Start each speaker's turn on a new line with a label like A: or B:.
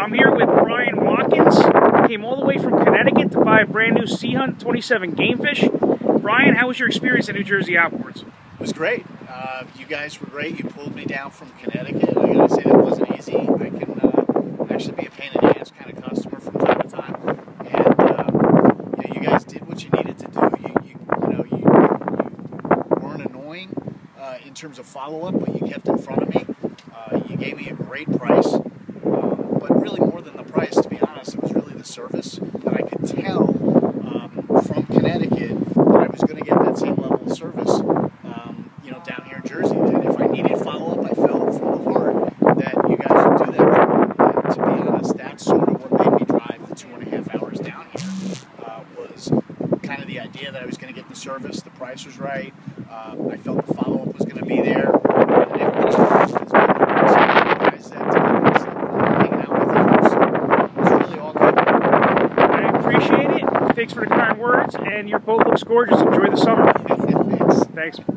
A: I'm here with Brian Watkins. He came all the way from Connecticut to buy a brand new Sea Hunt 27 Gamefish. Brian, how was your experience at New Jersey Outboards?
B: It was great. You guys were great. You pulled me down from Connecticut. I gotta say that wasn't easy. I can actually be a pain in the ass kind of customer from time to time, and you guys did what you needed to do. You weren't annoying in terms of follow-up, but you kept in front of me. You gave me a great price, but really more than the price, to be honest, it was really the service that I could tell from Connecticut that I was going to get that same level of service. Down here in Jersey, that if I needed follow-up, I felt from the heart that you guys would do that for me. And to be honest, that's sort of what made me drive the 2.5 hours down here, was kind of the idea that I was going to get the service, the price was right, I felt the follow-up was going to be there, and everybody was guys that was hanging out with you, so it was really all good.
A: I appreciate it. Thanks for the kind words, and your boat looks gorgeous. Enjoy the summer.
B: Thanks.
A: Thanks.